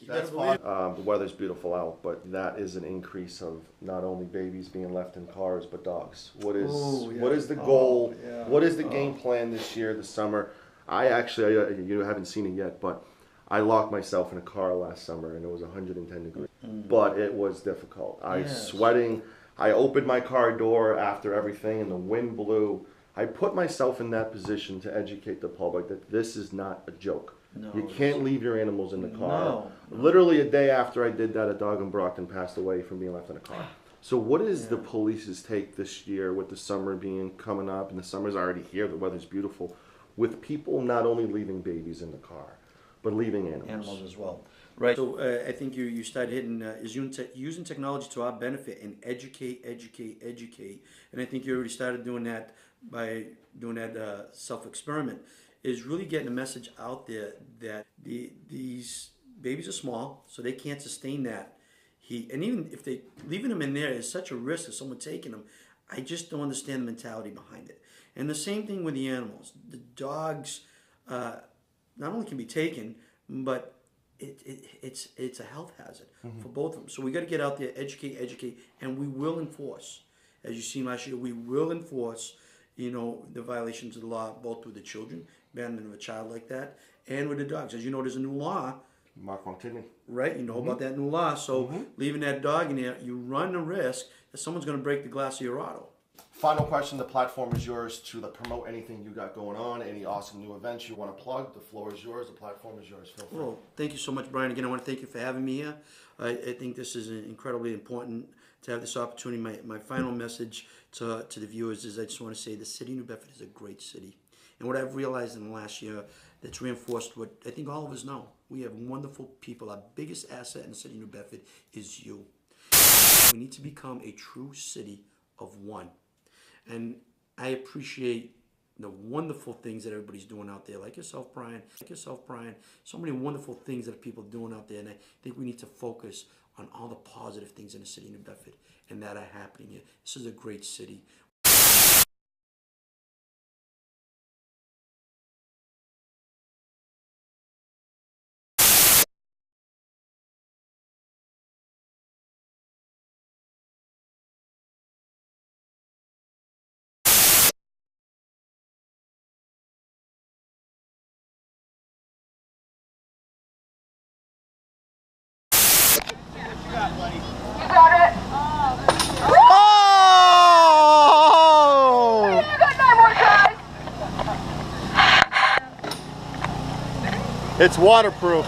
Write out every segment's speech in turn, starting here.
That's fine. The weather's beautiful out, but that is an increase of not only babies being left in cars, but dogs. What is the goal? What is the game plan this year, this summer? You haven't seen it yet, but I locked myself in a car last summer, and it was 110 degrees. But it was difficult. I was sweating. I opened my car door after everything, and the wind blew. I put myself in that position to educate the public that this is not a joke. No, you can't leave your animals in the car. No. Literally a day after I did that, a dog in Brockton passed away from being left in a car. So what is the police's take this year with the summer coming up, and the summer's already here, the weather's beautiful, with people not only leaving babies in the car, but leaving animals? Animals as well. Right. So I think you started hitting is using technology to our benefit and educate. And I think you already started doing that by doing that self-experiment. Is really getting a message out there that these babies are small, so they can't sustain that heat. And even if they leaving them in there is such a risk of someone taking them. I just don't understand the mentality behind it. And the same thing with the animals. The dogs not only can be taken, but it's a health hazard for both of them. So we got to get out there, educate, and we will enforce. As you seen last year, we will enforce, the violations of the law, both with the children, abandonment of a child like that, and with the dogs. As you know, there's a new law. Mark Montini. Right, you know about that new law. So leaving that dog in there, you run the risk that someone's going to break the glass of your auto. Final question, the platform is yours to promote anything you got going on, any awesome new events you want to plug. The floor is yours, the platform is yours. Feel free. Well, thank you so much, Brian. Again, I want to thank you for having me here. I think this is incredibly important to have this opportunity. My final message to the viewers is I just want to say the city of New Bedford is a great city. And what I've realized in the last year that's reinforced what I think all of us know. We have wonderful people. Our biggest asset in the city of New Bedford is you. We need to become a true city of one. And I appreciate the wonderful things that everybody's doing out there, like yourself, Brian. So many wonderful things that people are doing out there, and I think we need to focus on all the positive things in the city of New Bedford and that are happening here. This is a great city. You got it. Oh! You got 9 more tries. It's waterproof.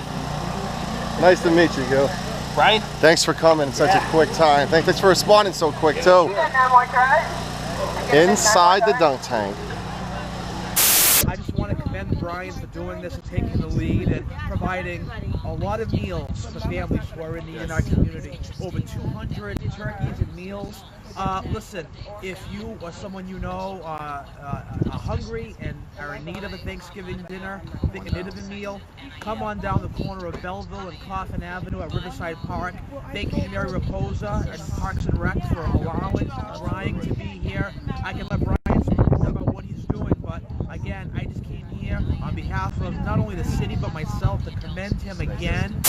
Nice to meet you, Gil. Brian? Thanks for coming in such a quick time. Thanks for responding so quick, too. You got 9 more tries. Inside the dunk tank. I just want to commend Brian for doing this and taking the lead and providing a lot of meals for families who are in need in our community. Over 200 turkeys and meals. Listen, if you or someone you know are hungry and are in need of a Thanksgiving dinner, in need of a meal, come on down the corner of Belleville and Coffin Avenue at Riverside Park. Thank you to Mary Raposa and Parks and Rec for allowing Brian to be here. I can let Brian speak more about what he's doing, but again, I just came here on behalf of not only the city but myself to commend him again.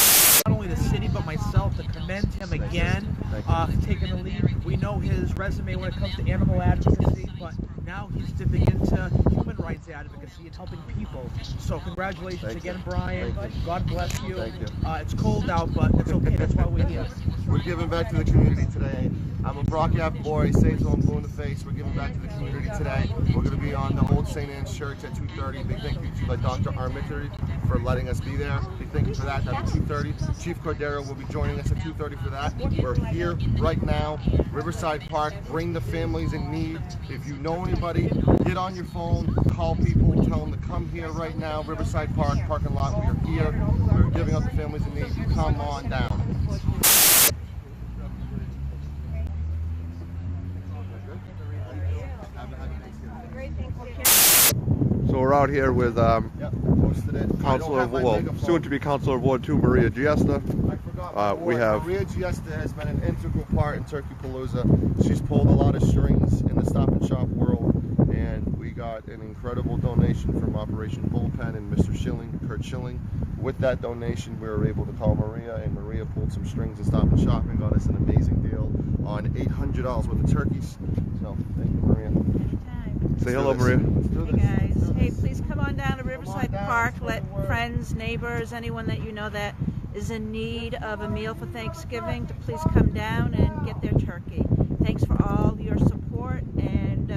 Not only the city but myself to commend him again for taking the lead. We know his resume when it comes to animal advocacy, but now he's dipping into human rights advocacy and helping people. So congratulations again, Brian. God bless you. It's cold out, but it's okay. That's why we're here. We're giving back to the community today. I'm a Brockton boy, safe zone, blue in the face. We're giving back to the community today. We're going to be on the Old St. Anne's Church at 2:30. Big thank you to Dr. Armitage for letting us be there. Big thank you for that. That's at 2:30. Chief Cordero will be joining us at 2:30 for that. We're here right now, Riverside Park. Bring the families in need. If you know anybody, get on your phone, call people, tell them to come here right now. Riverside Park, parking lot. We are here. We're giving up the families in need. Come on down. So we're out here with soon-to-be Councilor of Ward 2, Maria Giesta. We have Maria Giesta has been an integral part in Turkeypalooza. She's pulled a lot of strings in the Stop and Shop world, and we got an incredible donation from Operation Bullpen and Mr. Schilling, Kurt Schilling. with that donation, we were able to call Maria, and Maria pulled some strings and Stop and Shop and got us an amazing deal on $800 worth of turkeys. So thank you, Maria. Anytime. Say hello, Maria. Let's do this. Hey guys, hey, please come on down to Riverside Park. Let friends, neighbors, anyone that you know that is in need of a meal for Thanksgiving to please come down and get their turkey. Thanks for all your support, and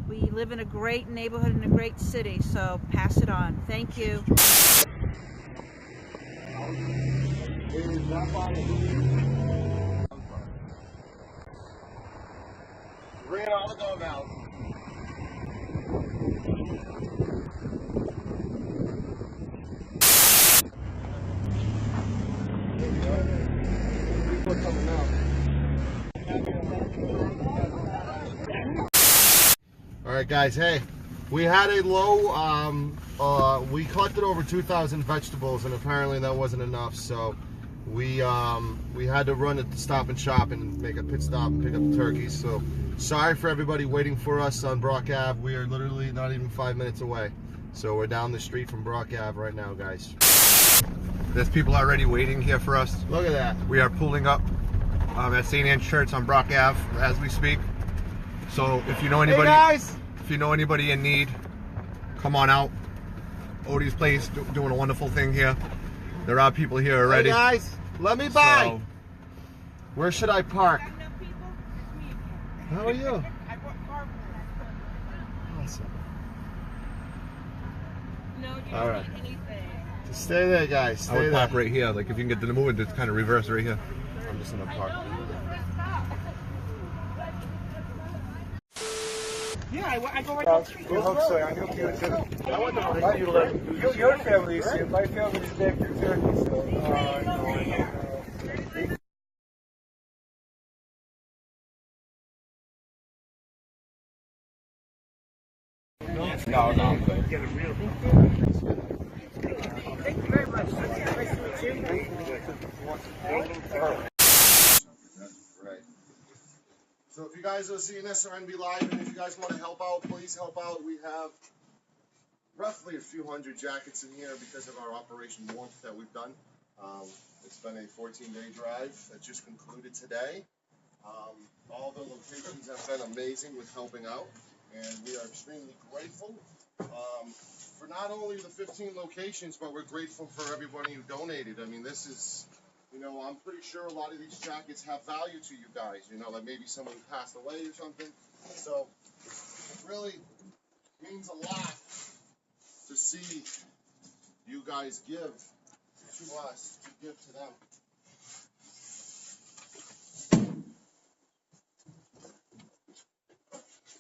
we live in a great neighborhood in a great city, so pass it on. Thank you. Bring all the dog out. All right, guys. Hey, we had a low. We collected over 2,000 vegetables, and apparently that wasn't enough. So we had to run at the Stop and Shop and make a pit stop and pick up the turkeys. So sorry for everybody waiting for us on Brock Ave. We are literally not even 5 minutes away. So we're down the street from Brock Ave right now, guys. There's people already waiting here for us. Look at that. We are pulling up at St. Anne's Church on Brock Ave as we speak. So if you know anybody, if you know anybody in need, come on out. Odie's Place doing a wonderful thing here. There are people here already. Hey guys, let me by. So, where should I park? How are you? Awesome. All right. Just stay there, guys. Stay I would there. park right here. Like if you can get to the move, just kind of reverse right here. I'm just gonna park. Yeah, I go right down the street. I hope so. I hope you too. I want to your family is here. My family is back in Turkey, so. No. Get it real. Thank you very much. Nice to meet you. Right. So if you guys are seeing this on NB Live, and if you guys want to help out, please help out. We have roughly a few hundred jackets in here because of our Operation Warmth that we've done. It's been a 14-day drive that just concluded today. All the locations have been amazing with helping out, and we are extremely grateful for not only the 15 locations, but we're grateful for everybody who donated. I mean, this is, you know, I'm pretty sure a lot of these jackets have value to you guys, you know, like maybe someone passed away or something. So it really means a lot to see you guys give to us, to give to them.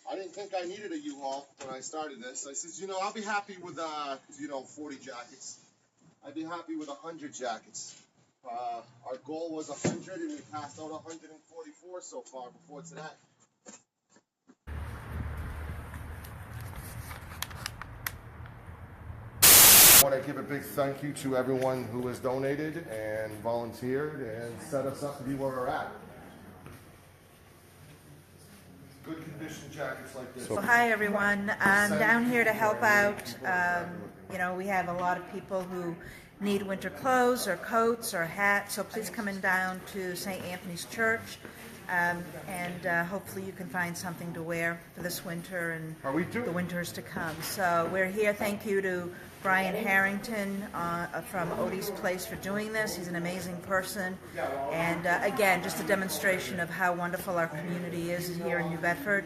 I didn't think I needed a U-Haul when I started this. I said, you know, I'll be happy with, 40 jackets. I'd be happy with 100 jackets. Our goal was 100, and we passed out 144 so far before today. I want to give a big thank you to everyone who has donated and volunteered and set us up to be where we're at. Good condition jackets like this. Well, hi everyone. I'm down here to help out. You know, we have a lot of people who need winter clothes or coats or hats, so please come in down to St. Anthony's Church, and hopefully you can find something to wear for this winter and the winters to come. So we're here. Thank you to Brian Harrington from Odie's Place for doing this. He's an amazing person, and again, just a demonstration of how wonderful our community is here in New Bedford.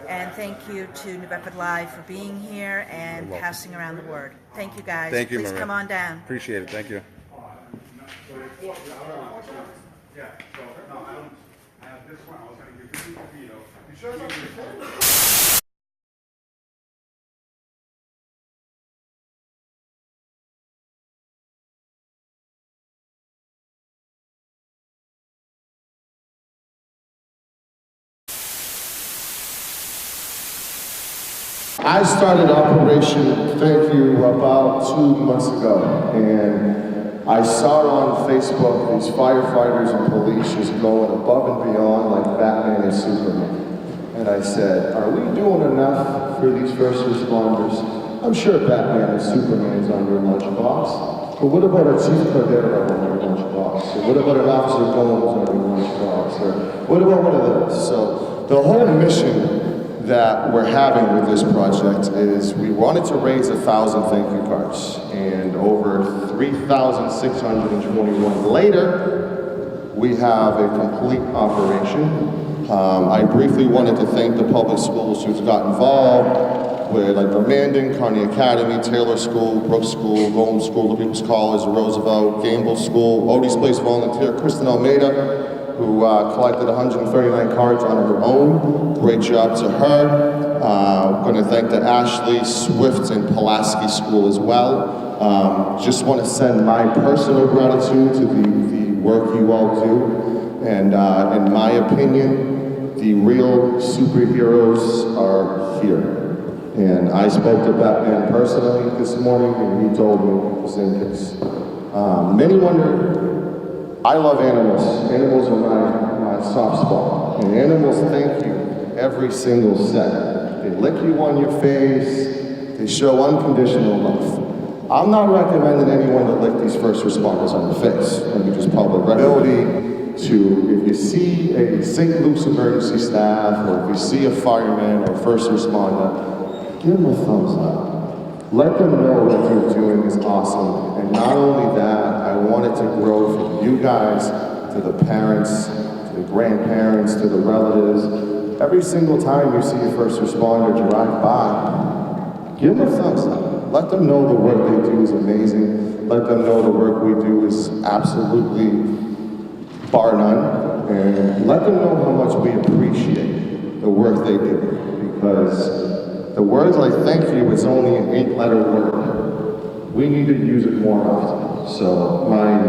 And thank you to New Bedford Live for being here and passing around the word. Thank you, guys. Thank you, Please Maria. come on down. Appreciate it. Thank you. I started Operation Thank You about 2 months ago, and I saw on Facebook these firefighters and police just going above and beyond like Batman and Superman. And I said, are we doing enough for these first responders? I'm sure Batman and Superman's on your lunchbox. But what about a chief cadet on your lunchbox? Or what about an officer Gomes on your lunchbox? Or what about one of those? So the whole mission that we're having with this project is we wanted to raise 1,000 thank you cards, and over 3,621 later, we have a complete operation. I briefly wanted to thank the public schools who's got involved with like Vermanden, Kearney Academy, Taylor School, Brooks School, Gomes School, the People's College, Roosevelt, Gamble School, Odie's Place volunteer, Kristen Almeida, who collected 139 cards on her own. Great job to her. I'm going to thank the Ashley, Swift, and Pulaski School as well. Just want to send my personal gratitude to the work you all do. And in my opinion, the real superheroes are here. And I spoke to Batman personally this morning, and he told me the same case. Many wonder, I love animals. Animals are my soft spot. And animals thank you every single set. They lick you on your face. They show unconditional love. I'm not recommending anyone to lick these first responders on the face. Let me just public ability to, if you see a St. Luke's emergency staff, or if you see a fireman or first responder, give them a thumbs up. Let them know what you're doing is awesome. And not only that, I want it to grow from you guys to the parents, to the grandparents, to the relatives. Every single time you see a first responder drive by, give them a thumbs up. Let them know the work they do is amazing. Let them know the work we do is absolutely bar none. And let them know how much we appreciate the work they do. Because the words like thank you is only an 8-letter word. We need to use it more often. So my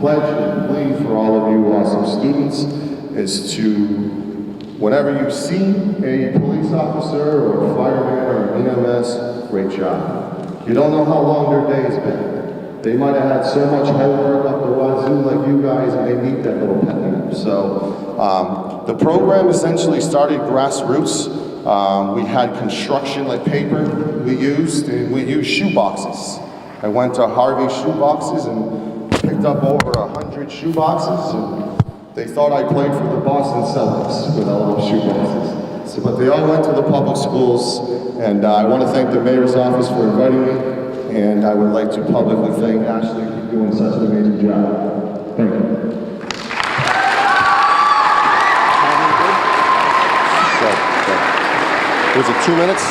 pledge and plea for all of you awesome students is to, whenever you see a police officer or a fireman or an EMS, great job. You don't know how long their day's been. They might have had so much homework up the wazoo like you guys, and they need that little pep in them. So the program essentially started grassroots. We had construction like paper we used, and we used shoe boxes. I went to Harvey Shoe Boxes and picked up over 100 shoe boxes, and they thought I played for the Boston Celtics with all those shoe boxes. So, but they all went to the public schools, and I want to thank the mayor's office for inviting me, and I would like to publicly thank Ashley for doing such an amazing job. Thank you. Was it 2 minutes?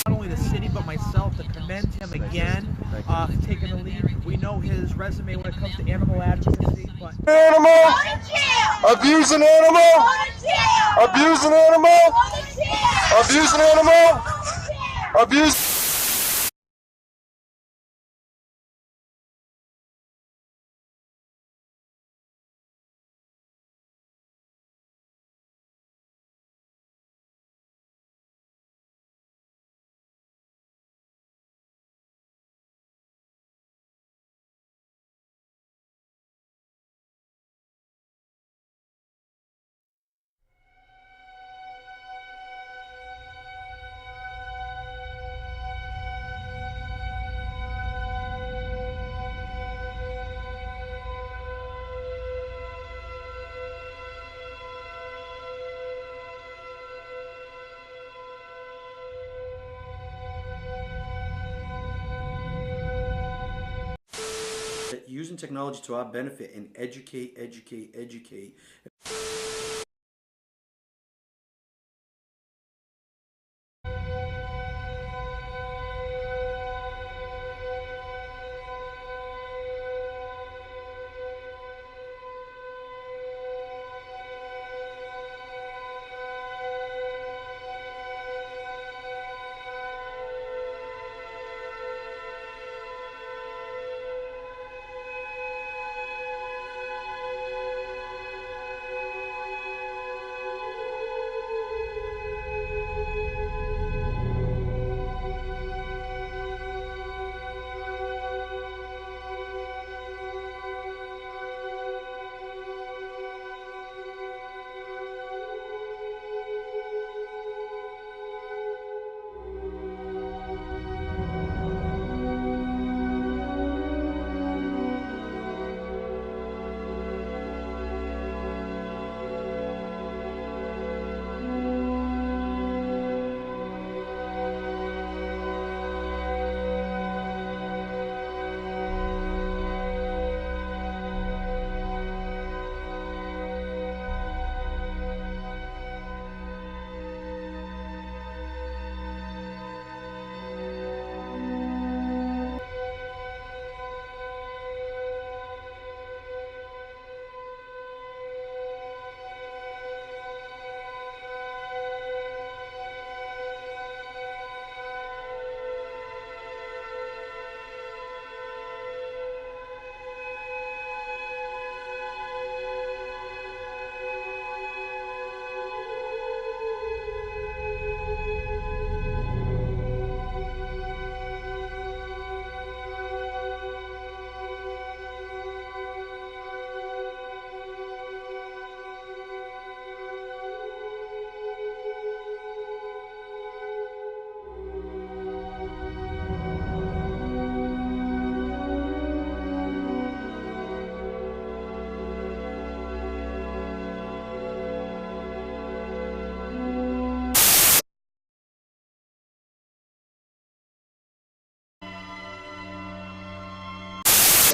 Not only the city, but myself, to commend him again for taking the lead. We know his resume when it comes to animal advocacy, but... Animal! Abuse an animal! Abuse an animal! Abuse an animal! Abuse... Using technology to our benefit and educate.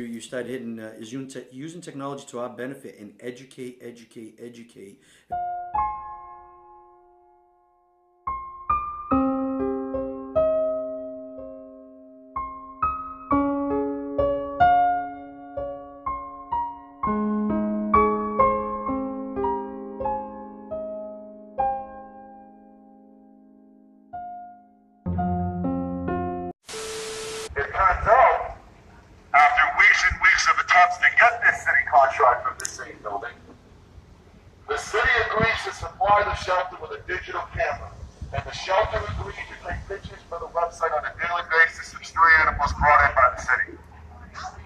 You start hitting is using technology to our benefit and educate. It turns out, after weeks and weeks of attempts to get this city contract from the same building, the city agrees to supply the shelter with a digital camera, and the shelter agrees to take pictures for the website on a daily basis of stray animals brought in by the city.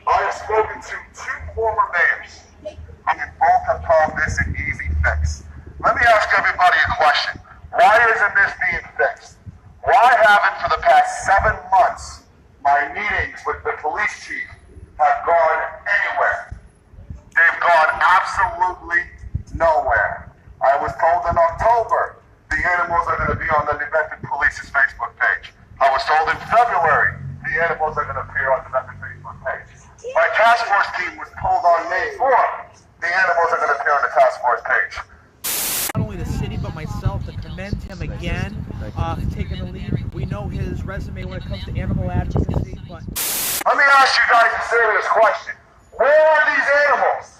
I have spoken to 2 former mayors, and both have called this an easy fix. Let me ask everybody a question. Why isn't this being fixed? Why haven't, for the past 7 months, my meetings with the police chief have gone anywhere? They've gone absolutely nowhere. I was told in October the animals are going to be on the New Bedford Police's Facebook page. I was told in February the animals are going to appear on the New Bedford Facebook page. My task force team was told on May 4th the animals are going to appear on the task force page. Not only the city but myself to commend him again for taking the lead. We know his resume when it comes to animal advocacy, but let me ask you guys a serious question. Where are these animals?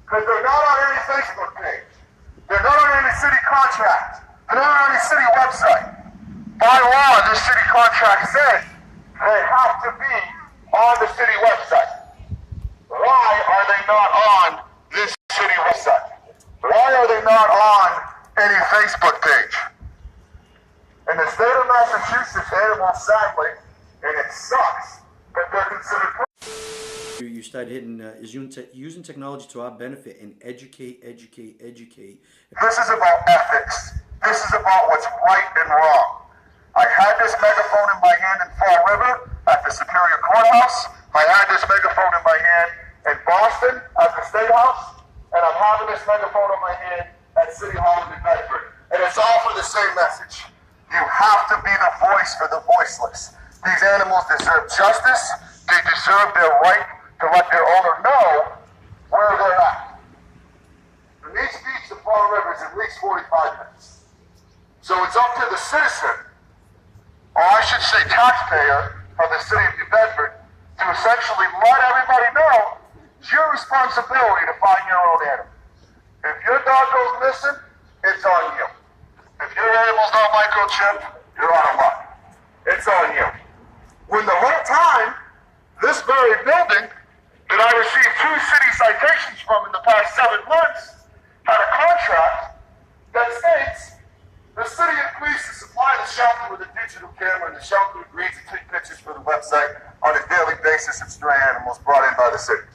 Because they're not on any Facebook page. They're not on any city contract. They're not on any city website. By law, this city contract says they have to be on the city website. Why are they not on this city website? Why are they not on any Facebook page? In the state of Massachusetts, animals, sadly, and it sucks, but they're considered. You start hitting is using technology to our benefit and educate. This is about ethics. This is about what's right and wrong. I had this megaphone in my hand in Fall River at the Superior Courthouse. I had this megaphone in my hand in Boston at the State House. And I'm having this megaphone in my hand at City Hall in New Bedford. And it's all for the same message. You have to be the voice for the voiceless. These animals deserve justice. They deserve their right to let their owner know where they're at. From East Beach to Fall River is at least 45 minutes. So it's up to the citizen, or I should say taxpayer, of the city of New Bedford to essentially let everybody know it's your responsibility to find your own animal. If your dog goes missing, it's on you. If your animal's not microchipped, you're out of luck. It's on you. When the whole time, this very building that I received 2 city citations from in the past 7 months had a contract that states the city agrees to supply the shelter with a digital camera, and the shelter agrees to take pictures for the website on a daily basis of stray animals brought in by the city.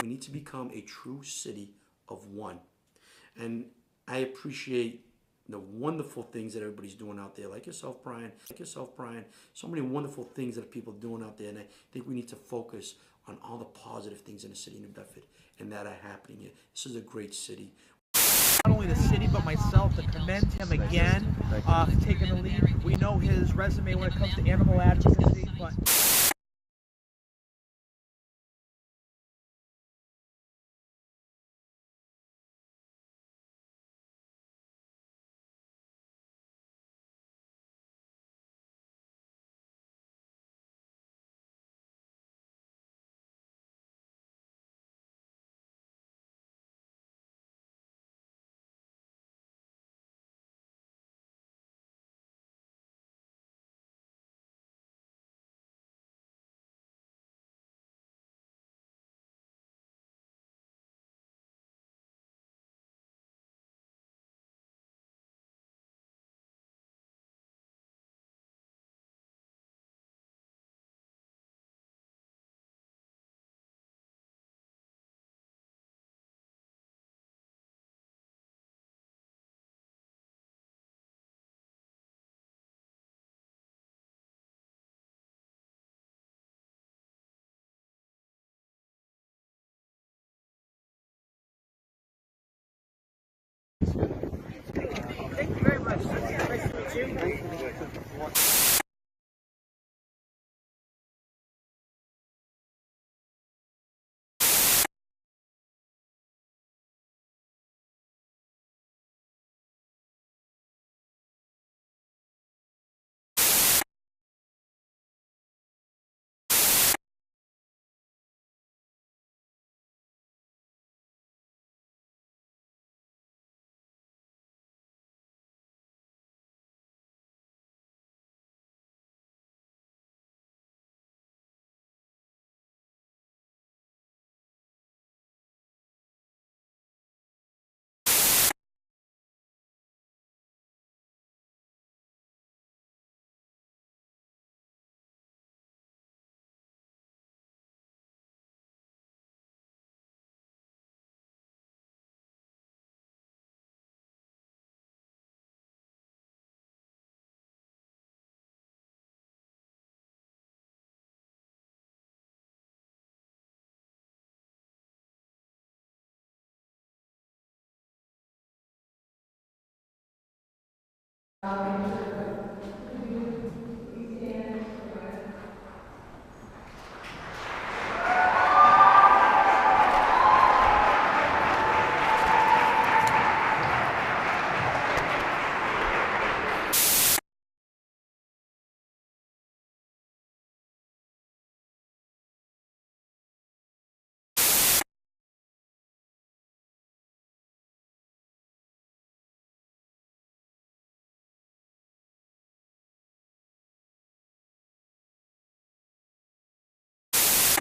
We need to become a true city of one. And I appreciate the wonderful things that everybody's doing out there, like yourself, Brian, so many wonderful things that people are doing out there. And I think we need to focus on all the positive things in the city of New Bedford and that are happening here. This is a great city. Not only the city, but myself, to commend him again for taking the lead. We know his resume when it comes to animal advocacy, but... Thank you very much. Nice to meet you.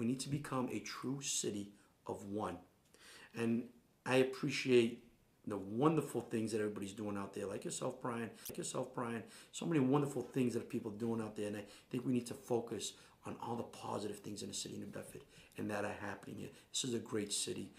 We need to become a true city of one. And I appreciate the wonderful things that everybody's doing out there, like yourself, Brian, so many wonderful things that people are doing out there. And I think we need to focus on all the positive things in the city of New Bedford and that are happening here. This is a great city.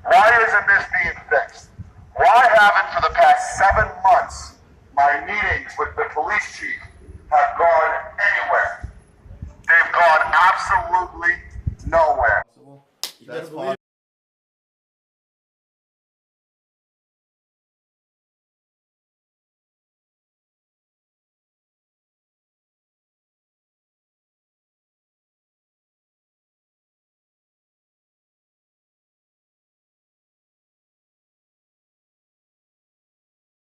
Why isn't this being fixed? Why haven't, for the past 7 months, my meetings with the police chief have gone anywhere? They've gone absolutely nowhere. That's possible.